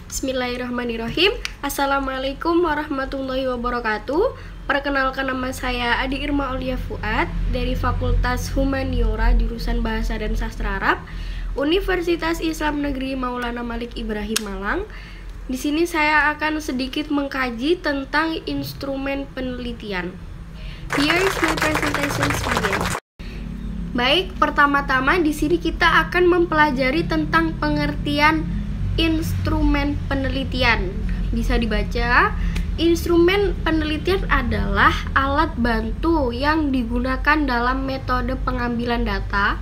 Bismillahirrahmanirrahim. Assalamualaikum warahmatullahi wabarakatuh. Perkenalkan, nama saya Adi Irma Aulia Fuad dari Fakultas Humaniora jurusan Bahasa dan Sastra Arab, Universitas Islam Negeri Maulana Malik Ibrahim Malang. Di sini saya akan sedikit mengkaji tentang instrumen penelitian. Here is my presentation begin. Baik, pertama-tama di sini kita akan mempelajari tentang pengertian instrumen penelitian. Bisa dibaca, instrumen penelitian adalah alat bantu yang digunakan dalam metode pengambilan data,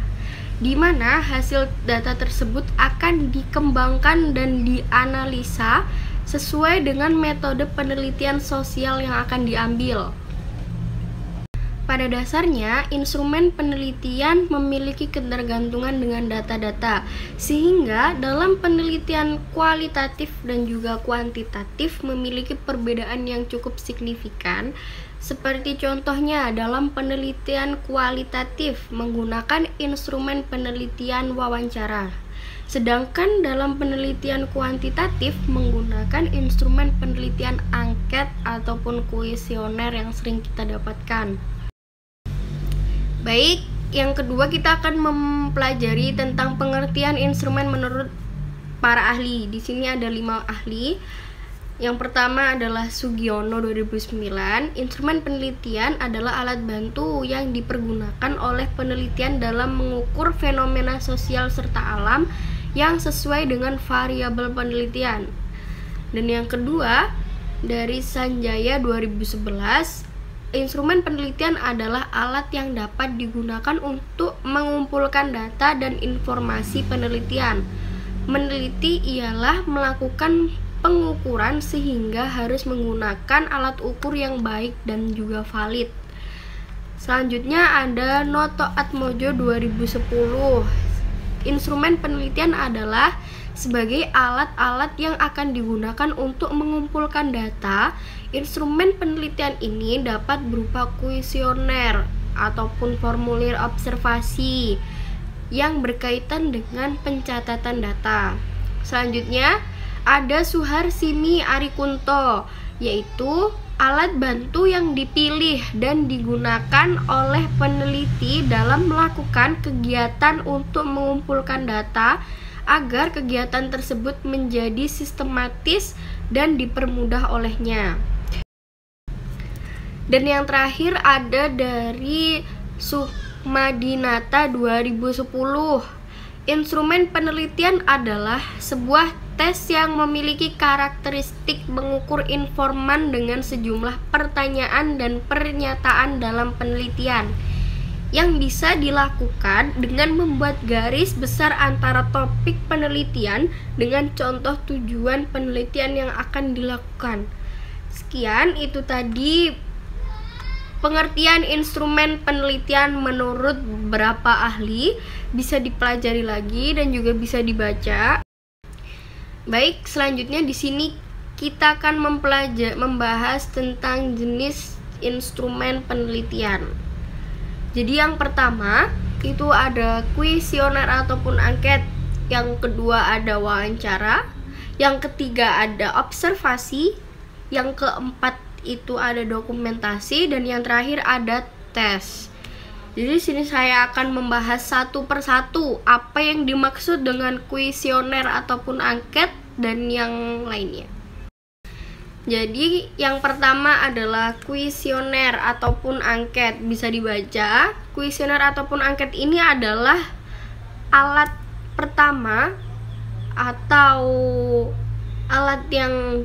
di mana hasil data tersebut akan dikembangkan dan dianalisa sesuai dengan metode penelitian sosial yang akan diambil. Pada dasarnya, instrumen penelitian memiliki ketergantungan dengan data-data, sehingga dalam penelitian kualitatif dan juga kuantitatif memiliki perbedaan yang cukup signifikan. Seperti contohnya, dalam penelitian kualitatif menggunakan instrumen penelitian wawancara, sedangkan dalam penelitian kuantitatif menggunakan instrumen penelitian angket ataupun kuesioner yang sering kita dapatkan. Baik, yang kedua kita akan mempelajari tentang pengertian instrumen menurut para ahli. Di sini ada 5 ahli. Yang pertama adalah Sugiono 2009. Instrumen penelitian adalah alat bantu yang dipergunakan oleh penelitian dalam mengukur fenomena sosial serta alam yang sesuai dengan variabel penelitian. Dan yang kedua dari Sanjaya 2011. Instrumen penelitian adalah alat yang dapat digunakan untuk mengumpulkan data dan informasi penelitian. Meneliti ialah melakukan pengukuran sehingga harus menggunakan alat ukur yang baik dan juga valid. Selanjutnya ada Noto Atmojo 2010. Instrumen penelitian adalah sebagai alat-alat yang akan digunakan untuk mengumpulkan data. Instrumen penelitian ini dapat berupa kuesioner ataupun formulir observasi yang berkaitan dengan pencatatan data. Selanjutnya ada Suharsini Arikunto, yaitu alat bantu yang dipilih dan digunakan oleh peneliti dalam melakukan kegiatan untuk mengumpulkan data agar kegiatan tersebut menjadi sistematis dan dipermudah olehnya. Dan yang terakhir ada dari Sukmadinata 2010. Instrumen penelitian adalah sebuah tes yang memiliki karakteristik mengukur informan dengan sejumlah pertanyaan dan pernyataan dalam penelitian, yang bisa dilakukan dengan membuat garis besar antara topik penelitian dengan contoh tujuan penelitian yang akan dilakukan. Sekian, itu tadi pengertian instrumen penelitian menurut beberapa ahli. Bisa dipelajari lagi dan juga bisa dibaca. Baik, selanjutnya di sini kita akan membahas tentang jenis instrumen penelitian. Jadi yang pertama itu ada kuesioner ataupun angket, yang kedua ada wawancara, yang ketiga ada observasi, yang keempat itu ada dokumentasi, dan yang terakhir ada tes. Jadi sini saya akan membahas satu persatu apa yang dimaksud dengan kuesioner ataupun angket dan yang lainnya. Jadi yang pertama adalah kuesioner ataupun angket. Bisa dibaca, kuesioner ataupun angket ini adalah alat pertama atau alat yang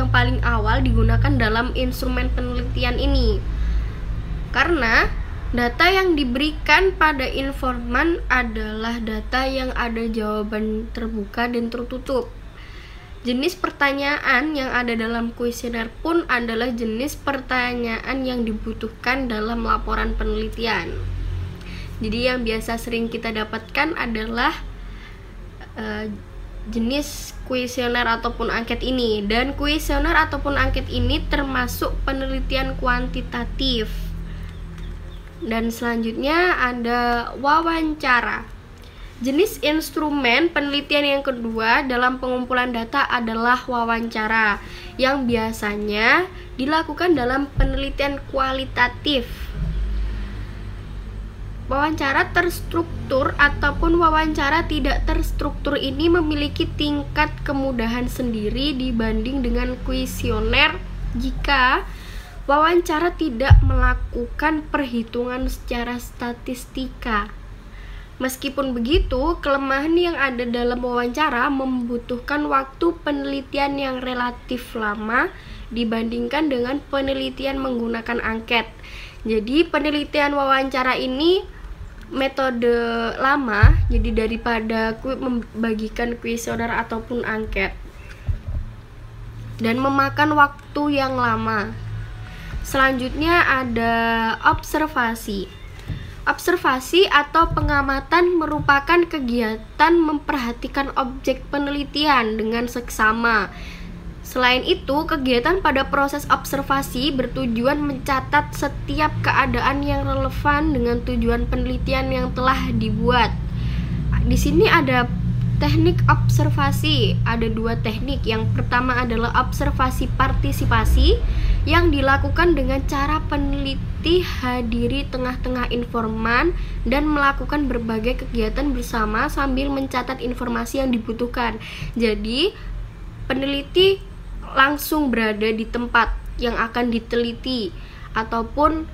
paling awal digunakan dalam instrumen penelitian ini. Karena data yang diberikan pada informan adalah data yang ada jawaban terbuka dan tertutup. Jenis pertanyaan yang ada dalam kuesioner pun adalah jenis pertanyaan yang dibutuhkan dalam laporan penelitian. Jadi yang biasa sering kita dapatkan adalah jenis kuesioner ataupun angket ini. Dan kuesioner ataupun angket ini termasuk penelitian kuantitatif. Dan selanjutnya ada wawancara. Jenis instrumen penelitian yang kedua dalam pengumpulan data adalah wawancara, yang biasanya dilakukan dalam penelitian kualitatif. Wawancara terstruktur ataupun wawancara tidak terstruktur ini memiliki tingkat kemudahan sendiri dibanding dengan kuesioner jika wawancara tidak melakukan perhitungan secara statistika. Meskipun begitu, kelemahan yang ada dalam wawancara membutuhkan waktu penelitian yang relatif lama dibandingkan dengan penelitian menggunakan angket. Jadi penelitian wawancara ini metode lama, jadi daripada membagikan kuesioner ataupun angket, dan memakan waktu yang lama. Selanjutnya ada observasi. Observasi atau pengamatan merupakan kegiatan memperhatikan objek penelitian dengan seksama. Selain itu, kegiatan pada proses observasi bertujuan mencatat setiap keadaan yang relevan dengan tujuan penelitian yang telah dibuat. Di sini ada teknik observasi, ada dua teknik. Yang pertama adalah observasi partisipasi yang dilakukan dengan cara peneliti hadiri tengah-tengah informan dan melakukan berbagai kegiatan bersama sambil mencatat informasi yang dibutuhkan. Jadi, peneliti langsung berada di tempat yang akan diteliti ataupun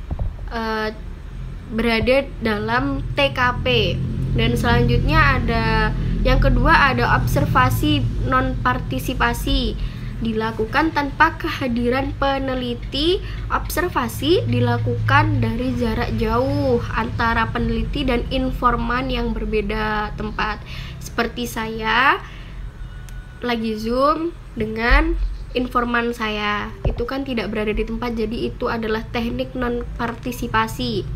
berada dalam TKP. Dan selanjutnya ada yang kedua ada observasi non partisipasi, dilakukan tanpa kehadiran peneliti. Observasi dilakukan dari jarak jauh antara peneliti dan informan yang berbeda tempat. Seperti saya lagi Zoom dengan informan saya, itu kan tidak berada di tempat, jadi itu adalah teknik non partisipasi.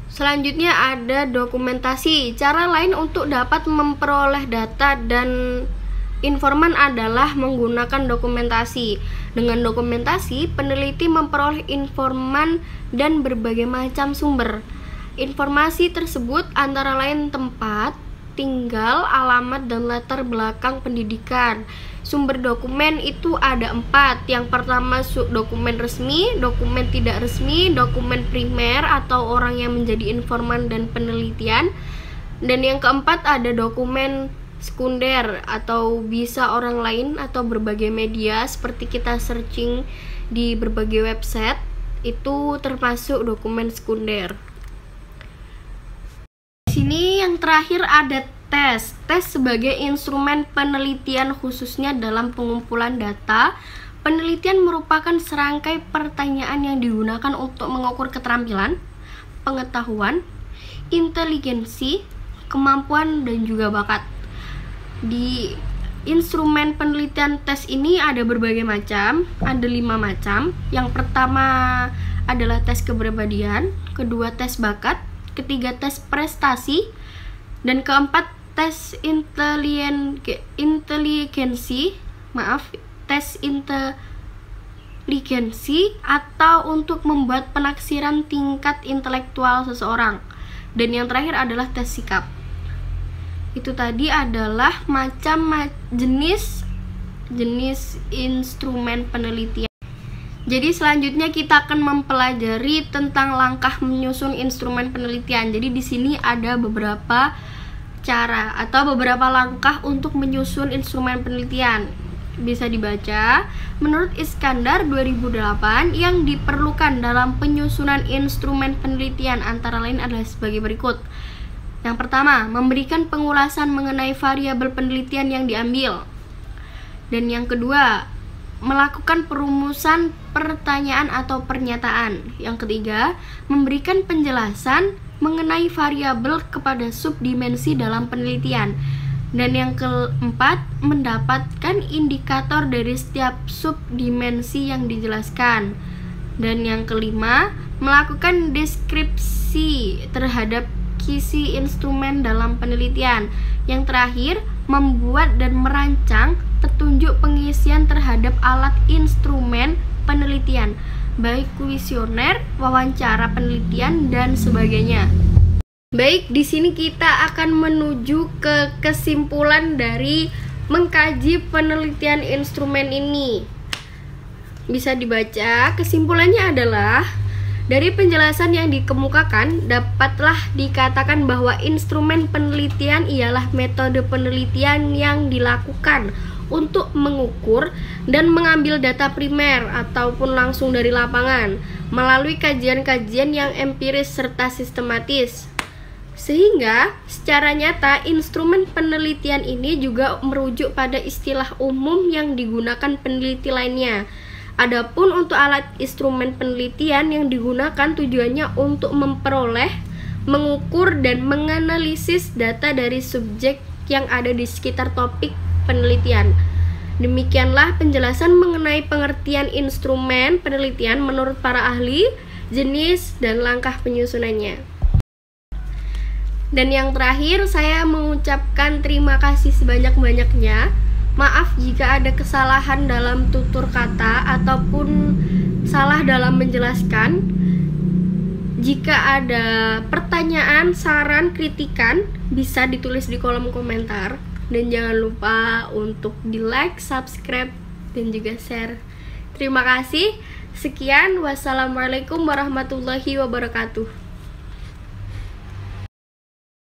Selanjutnya ada dokumentasi. Cara lain untuk dapat memperoleh data dan informan adalah menggunakan dokumentasi. Dengan dokumentasi, peneliti memperoleh informan dan berbagai macam sumber. Informasi tersebut antara lain tempat tinggal, alamat, dan latar belakang pendidikan. Sumber dokumen itu ada 4. Yang pertama dokumen resmi, dokumen tidak resmi, dokumen primer atau orang yang menjadi informan dan penelitian, dan yang keempat ada dokumen sekunder atau bisa orang lain atau berbagai media seperti kita searching di berbagai website, itu termasuk dokumen sekunder. Di sini yang terakhir ada tes. Tes sebagai instrumen penelitian khususnya dalam pengumpulan data. Penelitian merupakan serangkai pertanyaan yang digunakan untuk mengukur keterampilan, pengetahuan, inteligensi, kemampuan, dan juga bakat. Di instrumen penelitian tes ini ada berbagai macam, ada 5 macam. Yang pertama adalah tes kepribadian, kedua tes bakat, ketiga tes prestasi, dan keempat tes inteligensi atau untuk membuat penaksiran tingkat intelektual seseorang. Dan yang terakhir adalah tes sikap. Itu tadi adalah jenis instrumen penelitian. Jadi selanjutnya kita akan mempelajari tentang langkah menyusun instrumen penelitian. Jadi di sini ada beberapa cara atau beberapa langkah untuk menyusun instrumen penelitian. Bisa dibaca. Menurut Iskandar 2008, yang diperlukan dalam penyusunan instrumen penelitian antara lain adalah sebagai berikut. Yang pertama, memberikan pengulasan mengenai variabel penelitian yang diambil. Dan yang kedua, melakukan perumusan pertanyaan atau pernyataan. Yang ketiga, memberikan penjelasan mengenai variabel kepada subdimensi dalam penelitian. Dan yang keempat, mendapatkan indikator dari setiap subdimensi yang dijelaskan. Dan yang kelima, melakukan deskripsi terhadap kisi instrumen dalam penelitian. Yang terakhir, membuat dan merancang petunjuk pengisian terhadap alat instrumen penelitian, baik kuesioner, wawancara penelitian, dan sebagainya. Baik, di sini kita akan menuju ke kesimpulan dari mengkaji penelitian instrumen ini. Bisa dibaca, kesimpulannya adalah dari penjelasan yang dikemukakan dapatlah dikatakan bahwa instrumen penelitian ialah metode penelitian yang dilakukan untuk mengukur dan mengambil data primer ataupun langsung dari lapangan melalui kajian-kajian yang empiris serta sistematis. Sehingga secara nyata instrumen penelitian ini juga merujuk pada istilah umum yang digunakan peneliti lainnya. Adapun untuk alat instrumen penelitian yang digunakan tujuannya untuk memperoleh, mengukur, dan menganalisis data dari subjek yang ada di sekitar topik penelitian. Demikianlah penjelasan mengenai pengertian instrumen penelitian menurut para ahli, jenis, dan langkah penyusunannya. Dan yang terakhir, saya mengucapkan terima kasih sebanyak-banyaknya. Maaf jika ada kesalahan dalam tutur kata ataupun salah dalam menjelaskan. Jika ada pertanyaan, saran, kritikan, bisa ditulis di kolom komentar. Dan jangan lupa untuk di-like, subscribe, dan juga share. Terima kasih. Sekian, wassalamualaikum warahmatullahi wabarakatuh.